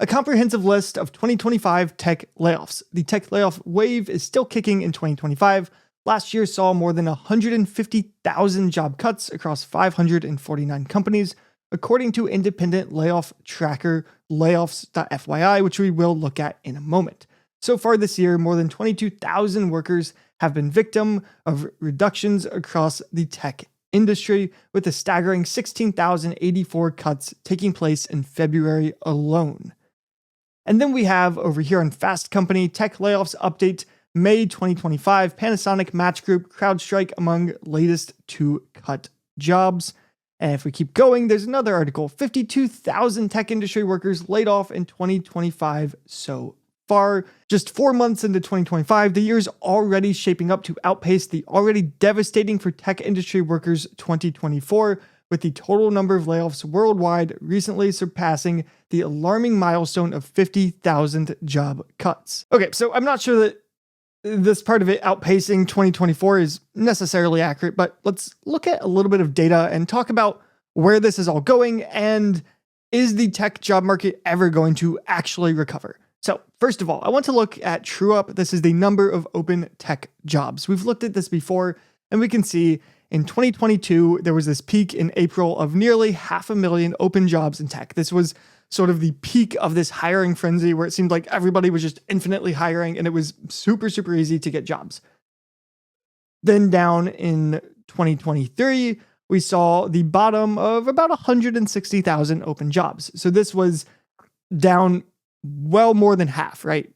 A comprehensive list of 2025 tech layoffs. The tech layoff wave is still kicking in 2025. Last year saw more than 150,000 job cuts across 549 companies, according to independent layoff tracker layoffs.fyi, which we will look at in a moment. So far this year, more than 22,000 workers have been victim of reductions across the tech industry, with a staggering 16,084 cuts taking place in February alone. And then we have over here on Fast Company, tech layoffs update May 2025, Panasonic, Match Group, CrowdStrike among latest to cut jobs. And if we keep going, there's another article, 52,000 tech industry workers laid off in 2025 so far. Just 4 months into 2025, the year's already shaping up to outpace the already devastating for tech industry workers 2024, with the total number of layoffs worldwide recently surpassing the alarming milestone of 50,000 job cuts. Okay, so I'm not sure that this part of it outpacing 2024 is necessarily accurate, but let's look at a little bit of data and talk about where this is all going, and is the tech job market ever going to actually recover? So first of all, I want to look at TrueUp. This is the number of open tech jobs. We've looked at this before, and we can see in 2022, there was this peak in April of nearly 500,000 open jobs in tech. This was sort of the peak of this hiring frenzy where it seemed like everybody was just infinitely hiring and it was super, super easy to get jobs. Then down in 2023, we saw the bottom of about 160,000 open jobs. So this was down well more than half, right?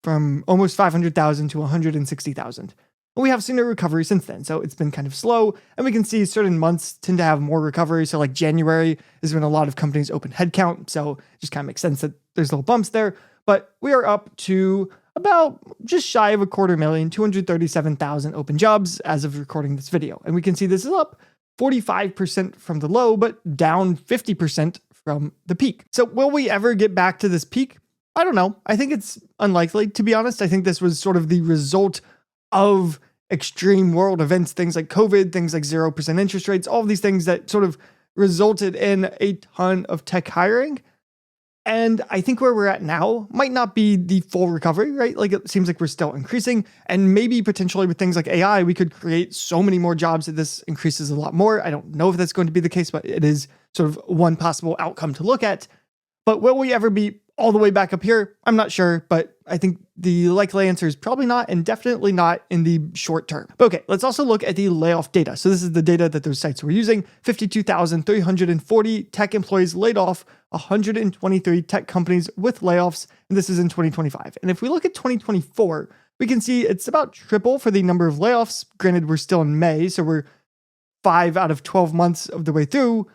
From almost 500,000 to 160,000. We have seen a recovery since then, so it's been kind of slow, and we can see certain months tend to have more recovery. So like January is when a lot of companies open headcount, so it just kind of makes sense that there's little bumps there. But we are up to about just shy of 250,000, 237,000 open jobs as of recording this video. And we can see this is up 45% from the low, but down 50% from the peak. So will we ever get back to this peak? I don't know. I think it's unlikely, to be honest. I think this was sort of the result of extreme world events, things like COVID, things like 0% interest rates, all of these things that sort of resulted in a ton of tech hiring. And I think where we're at now might not be the full recovery, right? Like it seems like we're still increasing, and maybe potentially with things like AI, we could create so many more jobs that this increases a lot more. I don't know if that's going to be the case, but it is sort of one possible outcome to look at. But will we ever be all the way back up here? I'm not sure, but I think the likely answer is probably not, and definitely not in the short term. Okay, let's also look at the layoff data. So this is the data that those sites were using. 52,340 tech employees laid off, 123 tech companies with layoffs, and this is in 2025. And if we look at 2024, we can see it's about triple for the number of layoffs. Granted, we're still in May, so we're 5 out of 12 months of the way through.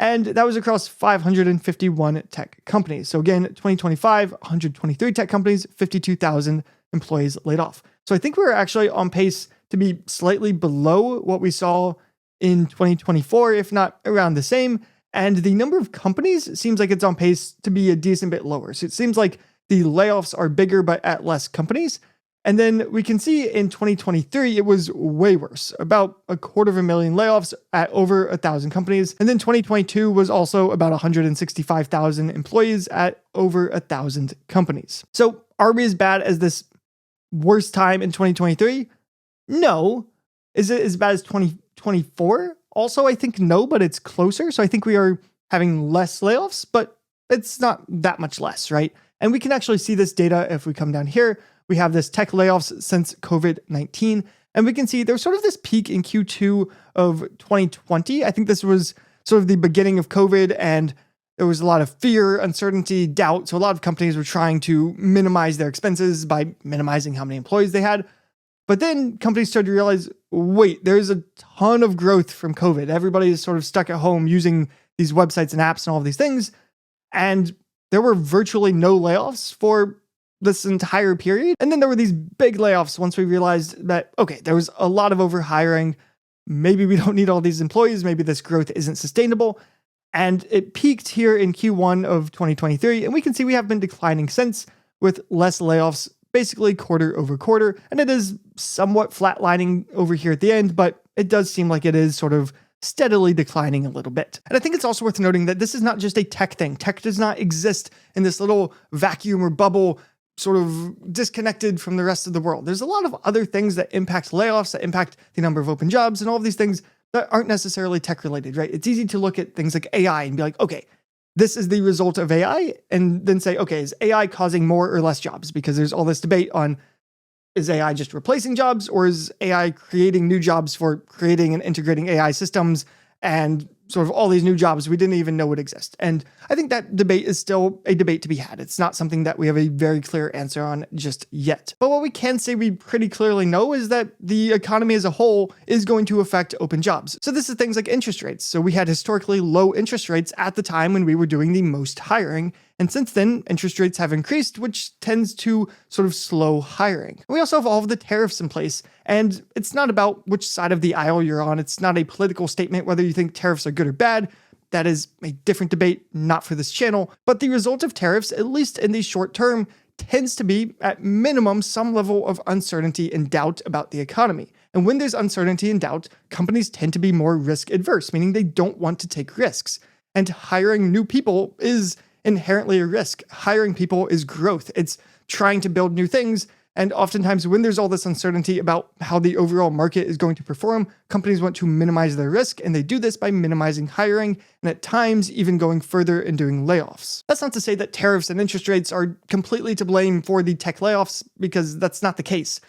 And that was across 551 tech companies. So again, 2025, 123 tech companies, 52,000 employees laid off. So I think we're actually on pace to be slightly below what we saw in 2024, if not around the same. And the number of companies seems like it's on pace to be a decent bit lower. So it seems like the layoffs are bigger, but at less companies. And then we can see in 2023, it was way worse, about 250,000 layoffs at over 1,000 companies. And then 2022 was also about 165,000 employees at over 1,000 companies. So are we as bad as this worst time in 2023? No. Is it as bad as 2024? Also, I think no, but it's closer. So I think we are having less layoffs, but it's not that much less, right? And we can actually see this data if we come down here. We have this tech layoffs since COVID-19, and we can see there's sort of this peak in Q2 of 2020. I think this was sort of the beginning of COVID, and there was a lot of fear, uncertainty, doubt. So a lot of companies were trying to minimize their expenses by minimizing how many employees they had. But then companies started to realize, wait, there's a ton of growth from COVID. Everybody is sort of stuck at home using these websites and apps and all of these things. And there were virtually no layoffs for this entire period. And then there were these big layoffs once we realized that, okay, there was a lot of overhiring. Maybe we don't need all these employees. Maybe this growth isn't sustainable. And it peaked here in Q1 of 2023. And we can see we have been declining since, with less layoffs basically quarter over quarter. And it is somewhat flatlining over here at the end, but it does seem like it is sort of steadily declining a little bit. And I think it's also worth noting that this is not just a tech thing. Tech does not exist in this little vacuum or bubble sort of disconnected from the rest of the world. There's a lot of other things that impact layoffs, that impact the number of open jobs, and all of these things that aren't necessarily tech related, right? It's easy to look at things like AI and be like, okay, this is the result of AI, and then say, okay, is AI causing more or less jobs? Because there's all this debate on, is AI just replacing jobs, or is AI creating new jobs for creating and integrating AI systems and sort of all these new jobs we didn't even know would exist? And I think that debate is still a debate to be had. It's not something that we have a very clear answer on just yet. But what we can say we pretty clearly know is that the economy as a whole is going to affect open jobs. So this is things like interest rates. So we had historically low interest rates at the time when we were doing the most hiring. And since then, interest rates have increased, which tends to sort of slow hiring. We also have all of the tariffs in place, and it's not about which side of the aisle you're on. It's not a political statement whether you think tariffs are good or bad. That is a different debate, not for this channel. But the result of tariffs, at least in the short term, tends to be, at minimum, some level of uncertainty and doubt about the economy. And when there's uncertainty and doubt, companies tend to be more risk adverse, meaning they don't want to take risks. And hiring new people is inherently a risk. Hiring people is growth. It's trying to build new things. And oftentimes when there's all this uncertainty about how the overall market is going to perform, companies want to minimize their risk, and they do this by minimizing hiring, and at times even going further and doing layoffs. That's not to say that tariffs and interest rates are completely to blame for the tech layoffs, because that's not the case.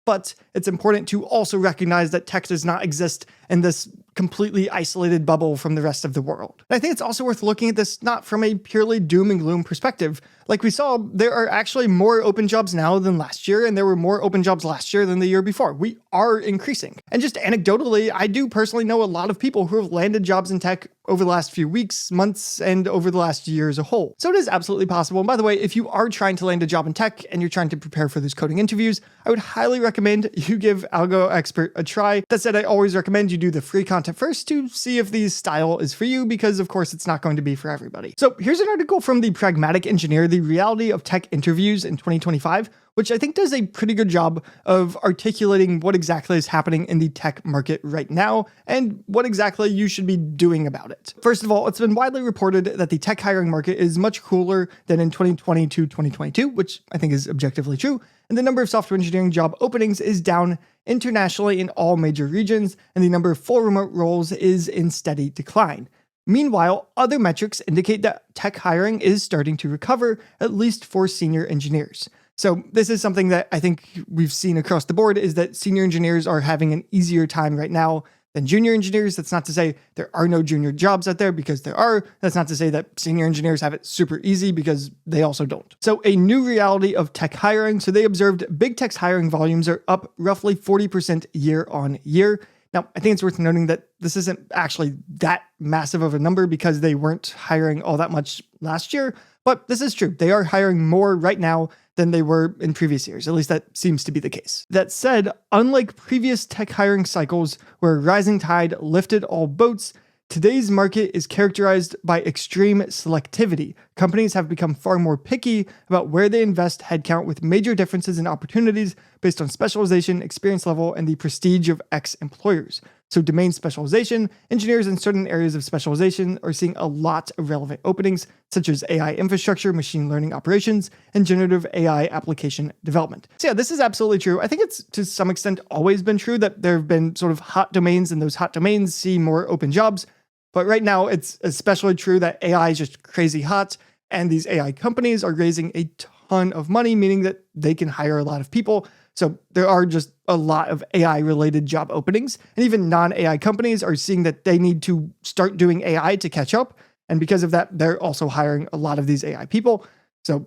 But it's important to also recognize that tech does not exist in this completely isolated bubble from the rest of the world. And I think it's also worth looking at this not from a purely doom and gloom perspective. Like we saw, there are actually more open jobs now than last year, and there were more open jobs last year than the year before. We are increasing. And just anecdotally, I do personally know a lot of people who have landed jobs in tech over the last few weeks, months, and over the last year as a whole. So it is absolutely possible. And by the way, if you are trying to land a job in tech and you're trying to prepare for those coding interviews, I would highly recommend you give AlgoExpert a try. That said, I always recommend you do the free content first to see if the style is for you, because of course it's not going to be for everybody. So here's an article from the Pragmatic Engineer, the reality of tech interviews in 2025, which I think does a pretty good job of articulating what exactly is happening in the tech market right now and what exactly you should be doing about it. First of all, it's been widely reported that the tech hiring market is much cooler than in 2020 to 2022, which I think is objectively true. And the number of software engineering job openings is down internationally in all major regions, and the number of full remote roles is in steady decline. Meanwhile, other metrics indicate that tech hiring is starting to recover, at least for senior engineers. So this is something that I think we've seen across the board, is that senior engineers are having an easier time right now than junior engineers. That's not to say there are no junior jobs out there, because there are. That's not to say that senior engineers have it super easy, because they also don't. So a new reality of tech hiring. So they observed big tech hiring volumes are up roughly 40% year on year. Now, I think it's worth noting that this isn't actually that massive of a number, because they weren't hiring all that much last year, but this is true. They are hiring more right now than they were in previous years. At least that seems to be the case. That said, unlike previous tech hiring cycles where a rising tide lifted all boats, today's market is characterized by extreme selectivity. Companies have become far more picky about where they invest headcount, with major differences in opportunities based on specialization, experience level, and the prestige of ex-employers. So domain specialization, engineers in certain areas of specialization are seeing a lot of relevant openings, such as AI infrastructure, machine learning operations, and generative AI application development. So yeah, this is absolutely true. I think it's to some extent always been true that there have been sort of hot domains, and those hot domains see more open jobs. But right now, it's especially true that AI is just crazy hot, and these AI companies are raising a ton of money, meaning that they can hire a lot of people. So there are just a lot of AI-related job openings, and even non-AI companies are seeing that they need to start doing AI to catch up. And because of that, they're also hiring a lot of these AI people. So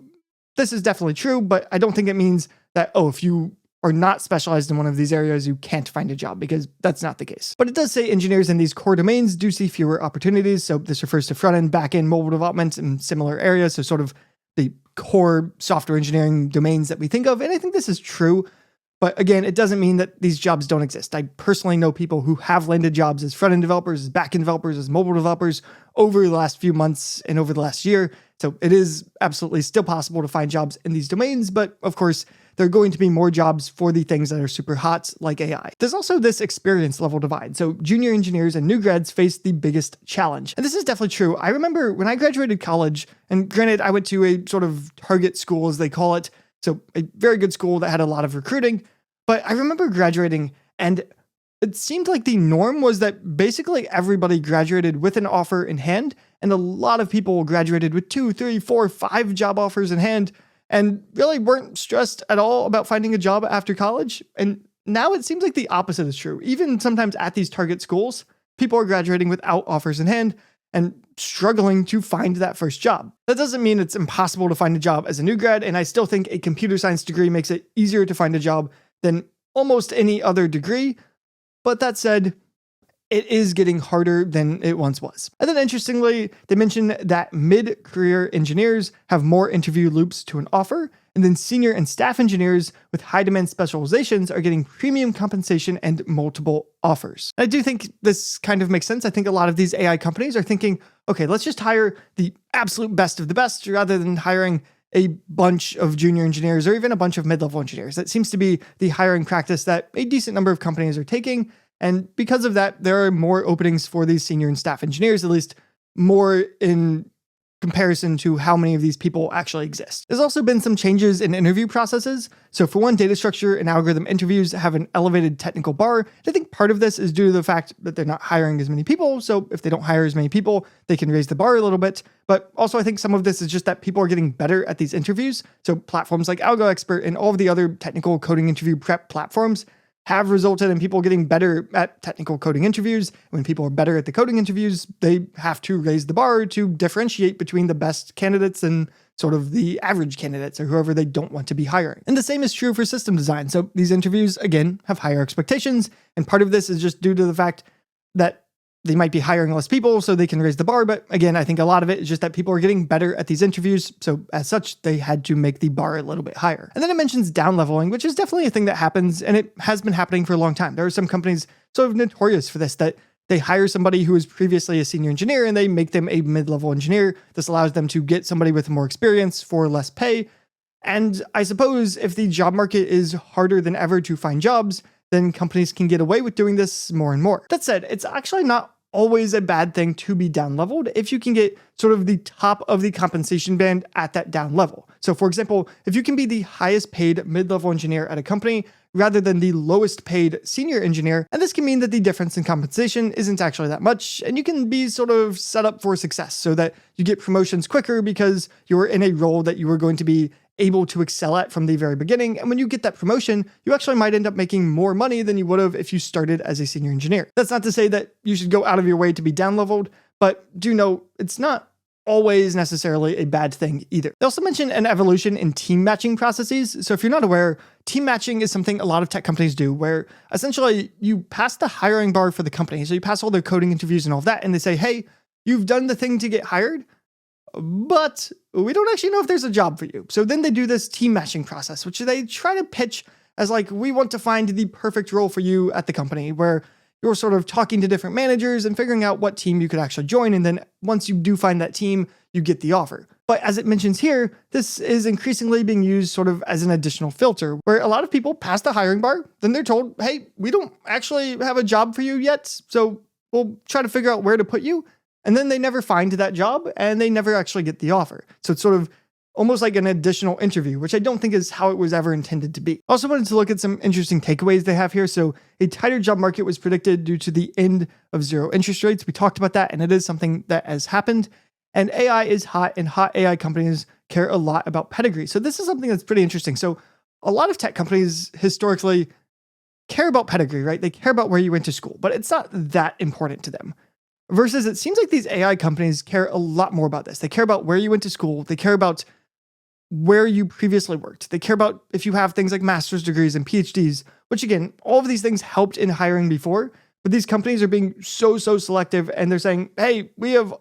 this is definitely true, but I don't think it means that, oh, if you are not specialized in one of these areas, you can't find a job, because that's not the case. But it does say engineers in these core domains do see fewer opportunities. So this refers to front-end, back-end, mobile development, and similar areas. So sort of the core software engineering domains that we think of. And I think this is true. But again, it doesn't mean that these jobs don't exist. I personally know people who have landed jobs as front-end developers, as back-end developers, as mobile developers over the last few months and over the last year. So it is absolutely still possible to find jobs in these domains, but of course, there are going to be more jobs for the things that are super hot, like AI. There's also this experience level divide. So junior engineers and new grads face the biggest challenge. And this is definitely true. I remember when I graduated college, and granted, I went to a sort of target school, as they call it. So a very good school that had a lot of recruiting. But I remember graduating, and it seemed like the norm was that basically everybody graduated with an offer in hand, and a lot of people graduated with 2, 3, 4, 5 job offers in hand, and really weren't stressed at all about finding a job after college. And now it seems like the opposite is true. Even sometimes at these target schools, people are graduating without offers in hand and struggling to find that first job. That doesn't mean it's impossible to find a job as a new grad, and I still think a computer science degree makes it easier to find a job than almost any other degree. But that said, it is getting harder than it once was. And then interestingly, they mentioned that mid-career engineers have more interview loops to an offer, and then senior and staff engineers with high-demand specializations are getting premium compensation and multiple offers. I do think this kind of makes sense. I think a lot of these AI companies are thinking, okay, let's just hire the absolute best of the best rather than hiring a bunch of junior engineers or even a bunch of mid-level engineers. That seems to be the hiring practice that a decent number of companies are taking. And because of that, there are more openings for these senior and staff engineers, at least more in comparison to how many of these people actually exist. There's also been some changes in interview processes. So for one, data structure and algorithm interviews have an elevated technical bar. I think part of this is due to the fact that they're not hiring as many people. So if they don't hire as many people, they can raise the bar a little bit. But also I think some of this is just that people are getting better at these interviews. So platforms like AlgoExpert and all of the other technical coding interview prep platforms have resulted in people getting better at technical coding interviews. When people are better at the coding interviews, they have to raise the bar to differentiate between the best candidates and sort of the average candidates or whoever they don't want to be hiring. And the same is true for system design. So these interviews, again, have higher expectations. And part of this is just due to the fact that they might be hiring less people so they can raise the bar. But again, I think a lot of it is just that people are getting better at these interviews. So as such, they had to make the bar a little bit higher. And then it mentions down leveling, which is definitely a thing that happens. And it has been happening for a long time. There are some companies sort of notorious for this, that they hire somebody who was previously a senior engineer and they make them a mid-level engineer. This allows them to get somebody with more experience for less pay. And I suppose if the job market is harder than ever to find jobs, then companies can get away with doing this more and more. That said, it's actually not always a bad thing to be down leveled if you can get sort of the top of the compensation band at that down level. So for example, if you can be the highest paid mid-level engineer at a company rather than the lowest paid senior engineer, and this can mean that the difference in compensation isn't actually that much, and you can be sort of set up for success so that you get promotions quicker because you're in a role that you are going to be able to excel at from the very beginning. And when you get that promotion, you actually might end up making more money than you would have if you started as a senior engineer. That's not to say that you should go out of your way to be down leveled, but do know it's not always necessarily a bad thing either. They also mention an evolution in team matching processes. So if you're not aware, team matching is something a lot of tech companies do where essentially you pass the hiring bar for the company. So you pass all their coding interviews and all of that, and they say, hey, you've done the thing to get hired, but we don't actually know if there's a job for you. So then they do this team matching process, which they try to pitch as like, we want to find the perfect role for you at the company, where you're sort of talking to different managers and figuring out what team you could actually join. And then once you do find that team, you get the offer. But as it mentions here, this is increasingly being used sort of as an additional filter, where a lot of people pass the hiring bar, then they're told, hey, we don't actually have a job for you yet, so we'll try to figure out where to put you. And then they never find that job and they never actually get the offer. So it's sort of almost like an additional interview, which I don't think is how it was ever intended to be. Also wanted to look at some interesting takeaways they have here. So a tighter job market was predicted due to the end of zero interest rates. We talked about that, and it is something that has happened. And AI is hot, and hot AI companies care a lot about pedigree. So this is something that's pretty interesting. So a lot of tech companies historically care about pedigree, right? They care about where you went to school, but it's not that important to them. Versus it seems like these AI companies care a lot more about this. They care about where you went to school. They care about where you previously worked. They care about if you have things like master's degrees and PhDs, which again, all of these things helped in hiring before, but these companies are being so selective, and they're saying, hey, we have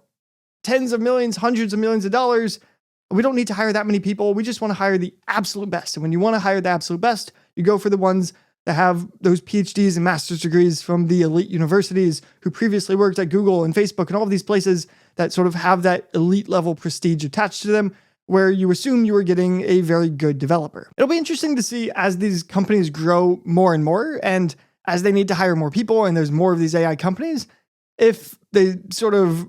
tens of millions, hundreds of millions of dollars. We don't need to hire that many people. We just want to hire the absolute best. And when you want to hire the absolute best, you go for the ones that have those PhDs and master's degrees from the elite universities, who previously worked at Google and Facebook and all of these places that sort of have that elite level prestige attached to them, where you assume you are getting a very good developer. It'll be interesting to see as these companies grow more and more, and as they need to hire more people and there's more of these AI companies, if they sort of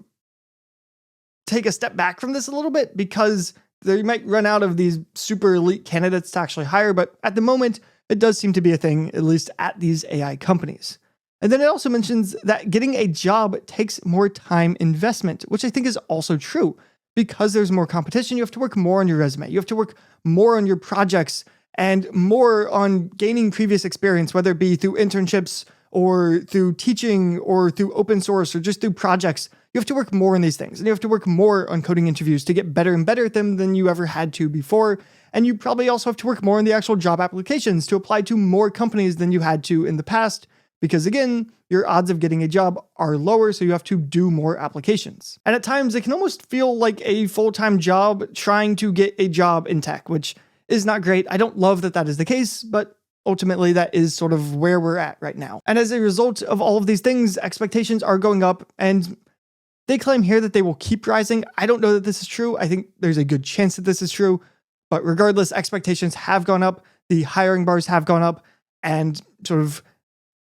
take a step back from this a little bit, because they might run out of these super elite candidates to actually hire. But at the moment, it does seem to be a thing, at least at these AI companies. And then it also mentions that getting a job takes more time investment, which I think is also true. Because there's more competition, you have to work more on your resume. You have to work more on your projects and more on gaining previous experience, whether it be through internships or through teaching or through open source or just through projects. You have to work more on these things, and you have to work more on coding interviews to get better and better at them than you ever had to before. And you probably also have to work more on the actual job applications to apply to more companies than you had to in the past, because again, your odds of getting a job are lower, so you have to do more applications. And at times, it can almost feel like a full-time job trying to get a job in tech, which is not great. I don't love that that is the case, but ultimately that is sort of where we're at right now. And as a result of all of these things, expectations are going up, and they claim here that they will keep rising. I don't know that this is true. I think there's a good chance that this is true, but regardless, expectations have gone up, the hiring bars have gone up, and sort of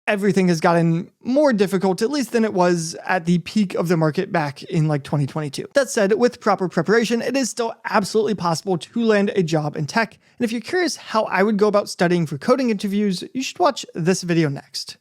everything has gotten more difficult, at least than it was at the peak of the market back in like 2022. That said, with proper preparation, it is still absolutely possible to land a job in tech. And if you're curious how I would go about studying for coding interviews, you should watch this video next.